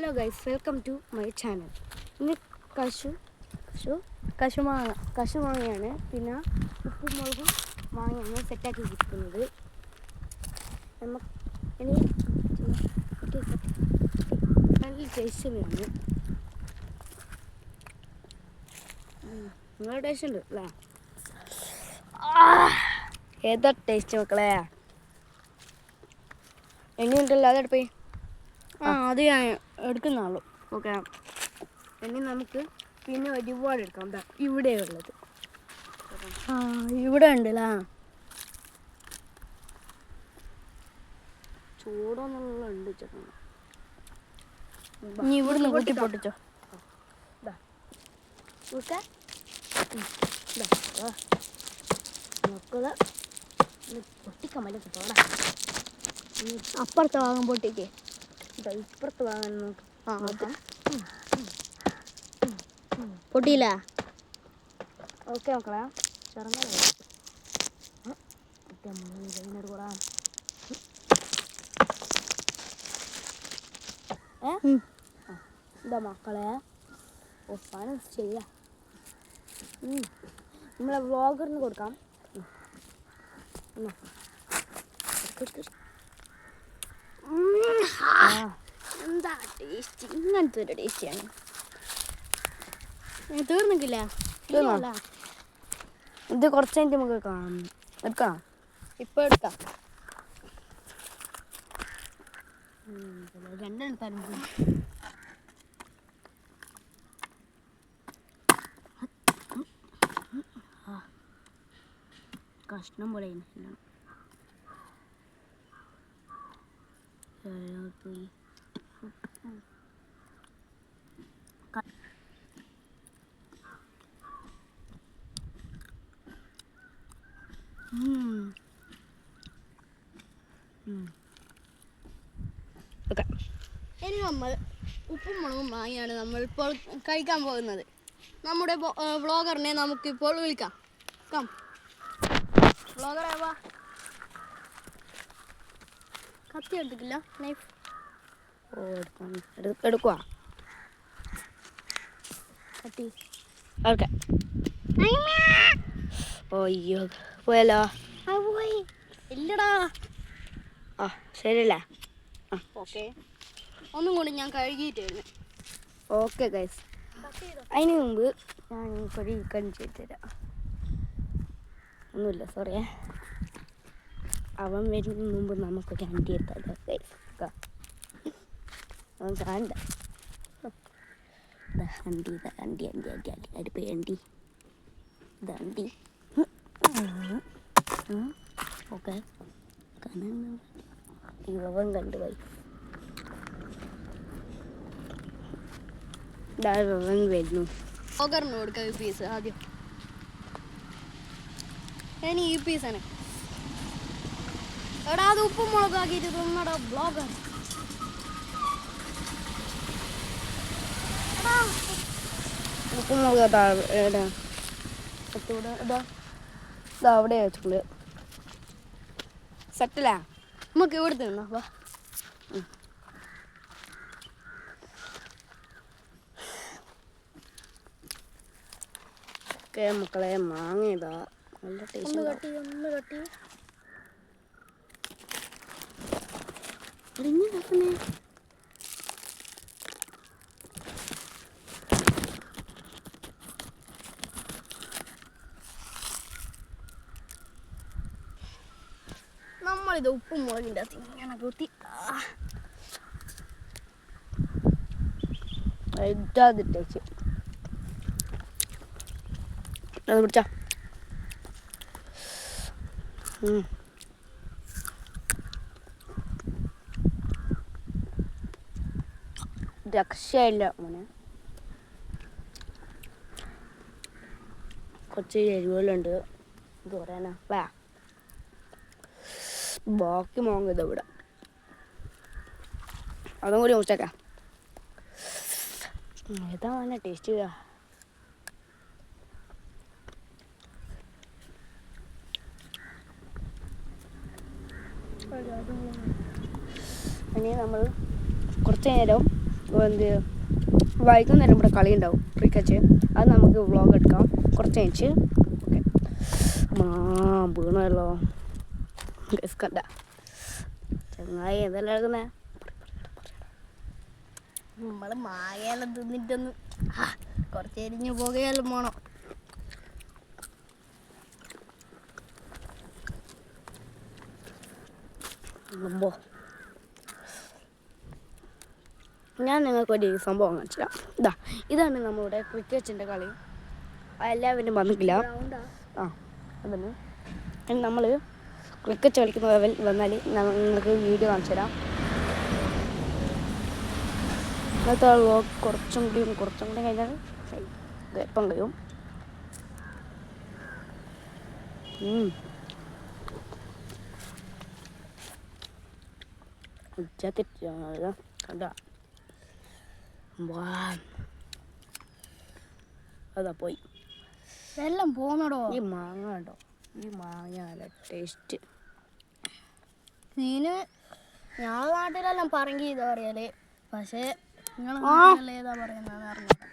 Hello guys, welcome to my channel. ഇന്ന് കശുമാങ്ങയാണ്, പിന്നെ ഉപ്പും മുളകും മാങ്ങയാണ് സെറ്റാക്കി കിട്ടുന്നത്. നമുക്ക് ഇനി നല്ല ടേസ്റ്റിലാണ്. നല്ല ടേസ്റ്റ് ഉണ്ട് അല്ലേ? ഏതാ ടേസ്റ്റ് മക്കളെ? എണ്ണയുണ്ടല്ലോ, അതെടുപ്പേ. അത് ഞാൻ എടുക്കുന്നുള്ളൂ. ഓക്കെ, ഇനി നമുക്ക് പിന്നെ ഒരുപാട് എടുക്കാം. എന്താ ഇവിടെ ഉള്ളത്? ഇവിടെ ഉണ്ടല്ല. ചൂടൊന്നുള്ള ഉണ്ട് ചേട്ടാ. നീ ഇവിടുന്ന് കൂട്ടി പൊട്ടിച്ചോ. പൊട്ടിക്കാൻ പറ്റും. പോടാ, അപ്പുറത്തെ ഭാഗം പൊട്ടിക്കേ. ഇപ്പുറത്ത് ഭാഗം നോക്കാം. പൊട്ടിയില്ല. ഓക്കെ മക്കളെ, എന്താ മക്കളെ ഒപ്പാനം ചെയ്യാം. നമ്മളെ വ്ളോഗറിന് കൊടുക്കാം. എന്താ ടേസ്റ്റ്? ഇങ്ങനത്തെ ഒരു ടേസ്റ്റിയാണ്. തീർന്നിട്ടില്ല. ഇത് കുറച്ച് കഴിഞ്ഞിട്ട് നമുക്ക് എടുക്കാം. ഇപ്പം എടുക്കാം. രണ്ടെടുത്താലും കഷ്ണം പോലെ ഇനി നമ്മൾ ഉപ്പും മുളകും മാങ്ങയാണ് നമ്മൾ ഇപ്പോൾ കഴിക്കാൻ പോകുന്നത്. നമ്മുടെ വ്ളോഗറിനെ നമുക്കിപ്പോൾ വിളിക്കാം. വ്ളോഗറെ വാ. കത്തി എടുക്കില്ല, നൈഫ്. എടുക്കുക കത്തി. ഓക്കെ, അയ്യോ പോയല്ലോ. പോയി ഇല്ലടാ. ശരിയല്ലേ? ഓക്കെ, ഒന്നും കൂടി ഞാൻ കഴുകിയിട്ട് വരുന്നു. ഓക്കെ ഗൈസ്, അതിന് മുമ്പ് ഞാൻ കഴുകിക്കാൻ ചെയ്തു തരാം. ഒന്നുമില്ല, സോറിയേ. അവൻ വരുന്നതിന് മുമ്പ് നമുക്കൊരു അണ്ടി എത്താം ഗൈസ്. അവൻ കാണണ്ട. അണ്ടി അടുപ്പ് അണ്ടി. ഇതണ്ടി. ഓക്കെ, ഇവൻ കണ്ടു പോയി. അവൻ വരുന്നു. ബ്ലോഗറിന് കൊടുക്കാം ഈ പീസ് ആദ്യം. ഇനി ഈ പീസാണ്. എടാ, അത് ഉപ്പും മുളകാക്കിയിട്ട് തിന്നടാ ബ്ലോഗർ. ഉപ്പും മുളക് അവിടെ വെച്ചിട്ടുണ്ട്. സെറ്റല്ലേ? നമുക്ക് ഇവിടെ തിന്നാ. വാ. ഓക്കെ മക്കളെ, മാങ്ങ ഇതാ നല്ല ടേസ്റ്റ്. ഒന്ന് കട്ടി ഇങ്ങനെ നമ്മളിത് ഉപ്പും മുളകിൻ്റെ ഇങ്ങനെ കുത്തി ടേസ്റ്റ്. അത് പിടിച്ചാ. രക്ഷയില്ല മോനെ. കുറച്ച് എരിവുകളുണ്ട്. ഇത് പറയാനാ. വാ, ബാക്കി മോങ്ങ ഇതാ ഇവിടെ. അതും കൂടി മുറിച്ചേക്കാം. ഏതാ മോനെ ടേസ്റ്റ് ചെയ്യുക? ഇനി നമ്മൾ കുറച്ച് നേരം എന്ത് വൈകുന്നേരം ഇവിടെ കളി ഉണ്ടാവും ക്രിക്കറ്റ്. അത് നമുക്ക് വ്ളോഗ് എടുക്കാം കുറച്ച് കഴിഞ്ഞ്. ഓക്കെ. വീണല്ലോ കണ്ട ചങ്ങായി എന്തെല്ലാം എടുക്കുന്നേ. നമ്മൾ മായെല്ലാം തിന്നിട്ടൊന്ന് കുറച്ച് എരിഞ്ഞ് പോകുകയെല്ലാം വേണം. ഞാൻ നിങ്ങൾക്കൊരു സംഭവം കാണിച്ചില്ല. ഇതാണ് നമ്മളുടെ ക്രിക്കറ്റിൻ്റെ കളി. എല്ലാവരും വന്നിട്ടില്ല. അതന്നെ നമ്മൾ ക്രിക്കറ്റ് കളിക്കുന്ന വന്നാൽ നിങ്ങൾക്ക് വീഡിയോ കാണിച്ചു തരാം. ഇന്നത്തെ കുറച്ചും കൂടി കഴിഞ്ഞാൽ ഇത് എപ്പം കഴിയും. കണ്ട അതാ പോയി എല്ലാം പോന്നടോ. ഈ മാങ്ങ ഉണ്ടോ? ഈ മാങ്ങ ടേസ്റ്റ്. ഞാൻ നാട്ടിലെല്ലാം പറങ്കി ഇതാ പറയല്, പക്ഷേ ഏതാ പറയുന്നത് അറിഞ്ഞില്ല.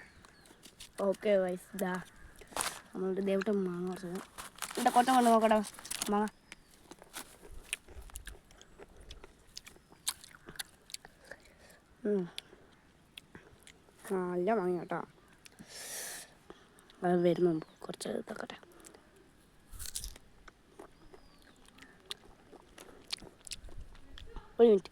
ഓക്കെ വൈസ് ഇതാ നമ്മളുടെ ദേവട്ട മാങ്ങ കുറച്ചത് ഇവിടെ കൊട്ടം കൊണ്ട് നോക്കട്ടെ. മാങ്ങ നല്ല മാങ്ങ കേട്ടോ. അത് വരുന്നുണ്ട്, കുറച്ച് ഇതാക്കട്ടെ. ഒരു മിനിറ്റ്.